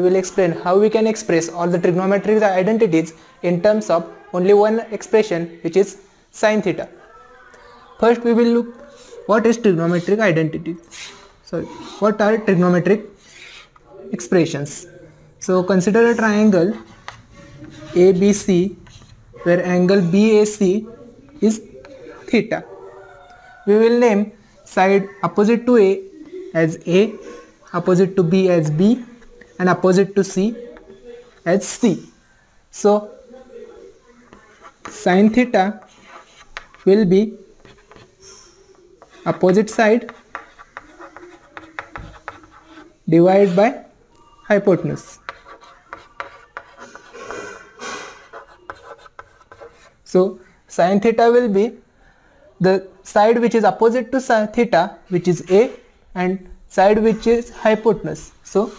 will explain how we can express all the trigonometric identities in terms of only one expression, which is sin theta. First we will look what is trigonometric identity. Sorry, what are trigonometric expressions. So consider a triangle ABC where angle BAC is theta. We will name side opposite to A as A, opposite to B as B, and opposite to C as C. So sin theta will be opposite side divided by hypotenuse. So sin theta will be the side which is opposite to theta, which is A, and side which is hypotenuse. So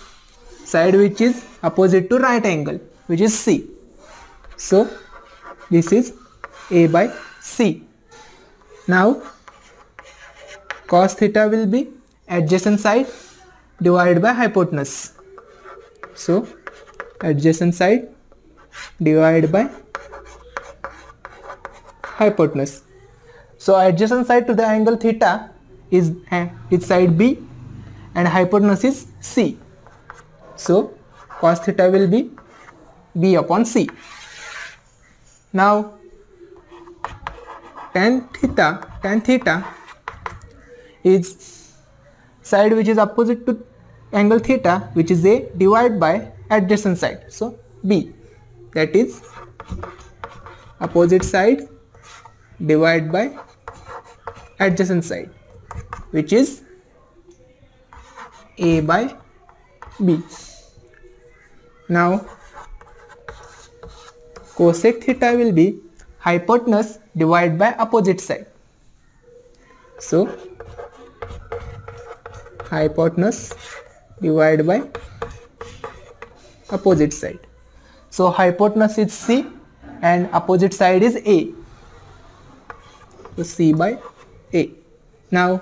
side which is opposite to right angle, which is C. So this is A by C. Now cos theta will be adjacent side divided by hypotenuse. So adjacent side divided by hypotenuse. So adjacent side to the angle theta is side B and hypotenuse is C. So cos theta will be B upon C. Now tan theta is side which is opposite to angle theta, which is A, divided by adjacent side, so B, that is opposite side divided by adjacent side, which is A by B. Now cosec theta will be hypotenuse divided by opposite side. So hypotenuse divided by opposite side. So hypotenuse is C and opposite side is A. So C by A. Now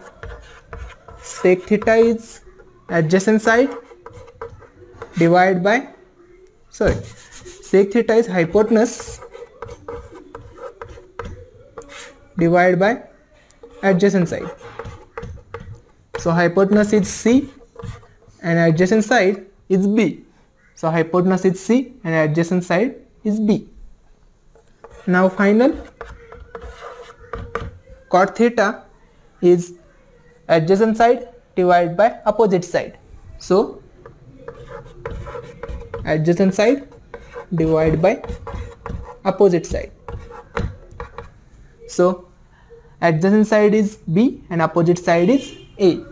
sec theta is adjacent side divided by sec theta is hypotenuse divided by adjacent side. So hypotenuse is C and adjacent side is B. So hypotenuse is C and adjacent side is B. Now final cot theta is adjacent side divided by opposite side. So adjacent side divided by opposite side. So adjacent side is B and opposite side is A.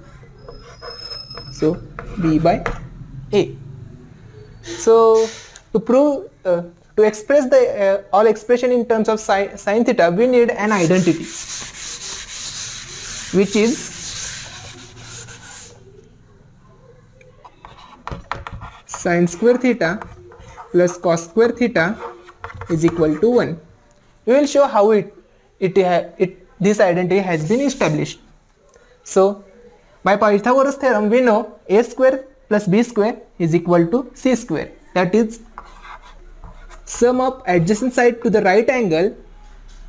So B by A. So to prove to express the all expression in terms of sin theta, we need an identity, which is sin square theta plus cos square theta is equal to 1. We will show how this identity has been established. So by Pythagoras theorem, we know a square plus b square is equal to c square. That is sum of adjacent side to the right angle,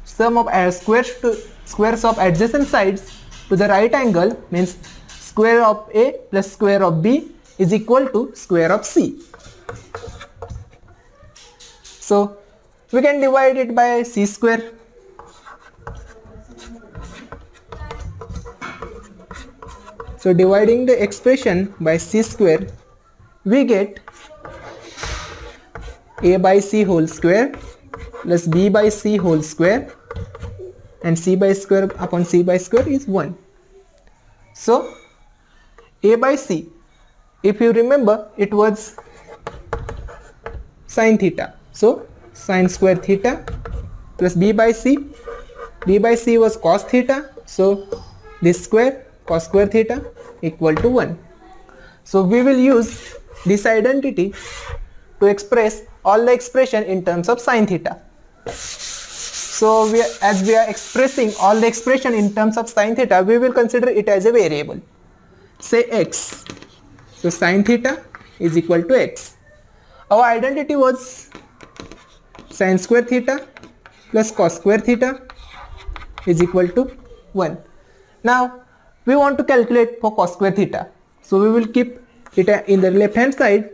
sum of squares of adjacent sides to the right angle means square of a plus square of b is equal to square of c. So we can divide it by c square. So dividing the expression by c square, we get a by c whole square plus b by c whole square, and c by square upon c by square is 1. So a by c, if you remember, it was sin theta. So sin square theta plus b by c was cos theta. So this square cos square theta equal to 1. So we will use this identity to express all the expression in terms of sin theta. So as we are expressing all the expression in terms of sin theta, we will consider it as a variable. Say x. So sin theta is equal to x. our identity was sin square theta plus cos square theta is equal to 1. Now we want to calculate for cos square theta, so we will keep it in the left hand side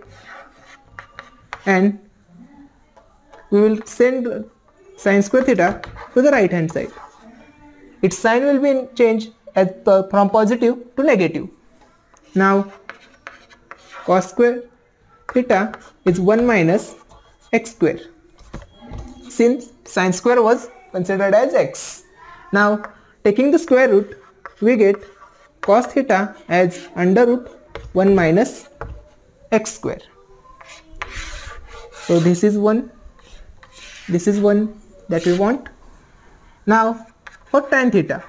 and we will send sin square theta to the right hand side. Its sign will be changed as from positive to negative. Now cos square theta is 1 minus x square, since sin square was considered as x. Now taking the square root, we get cos theta as under root 1 minus x square. So this is 1, this is 1 that we want. Now for tan theta,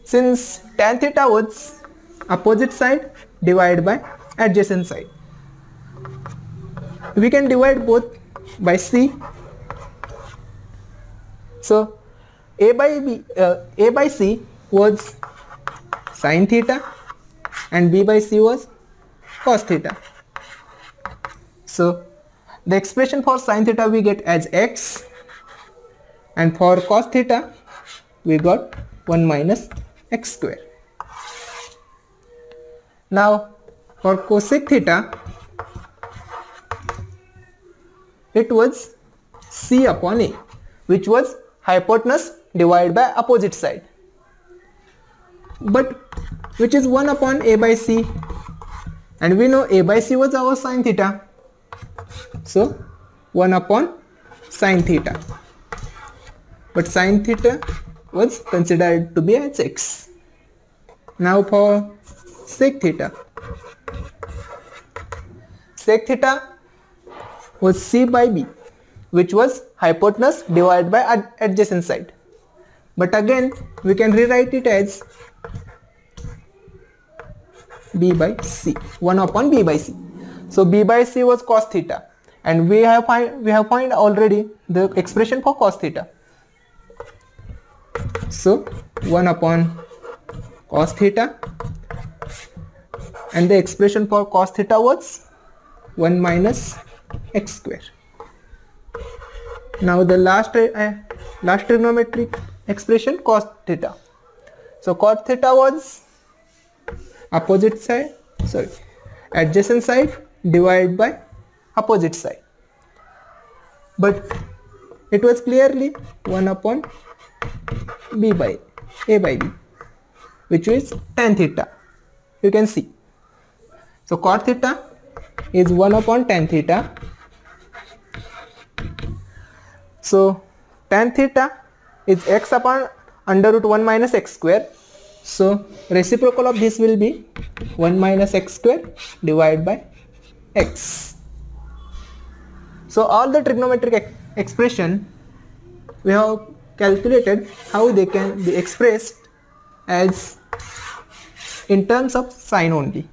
since tan theta was opposite side divided by adjacent side, we can divide both by c. So a by c was sin theta and b by c was cos theta. So the expression for sin theta we get as x, and for cos theta we got 1 minus x square. Now for cosec theta, it was c upon a, which was hypotenuse divided by opposite side, but which is 1 upon a by c, and we know a by c was our sin theta, so 1 upon sin theta, but sin theta was considered to be as x. Now for sec theta, sec theta was c by b, which was hypotenuse divided by adjacent side, but again we can rewrite it as b by c, 1 upon b by c. So b by c was cos theta, and we have find already the expression for cos theta. So 1 upon cos theta, and the expression for cos theta was 1 minus x square. Now the last trigonometric expression, cos theta. So cos theta was adjacent side divided by opposite side, but it was clearly 1 upon a by b, which is tan theta. You can see. So cot theta is 1 upon tan theta. So tan theta is x upon under root 1 minus x square. So reciprocal of this will be 1 minus x square divided by x. So all the trigonometric expression we have calculated how they can be expressed as in terms of sine only.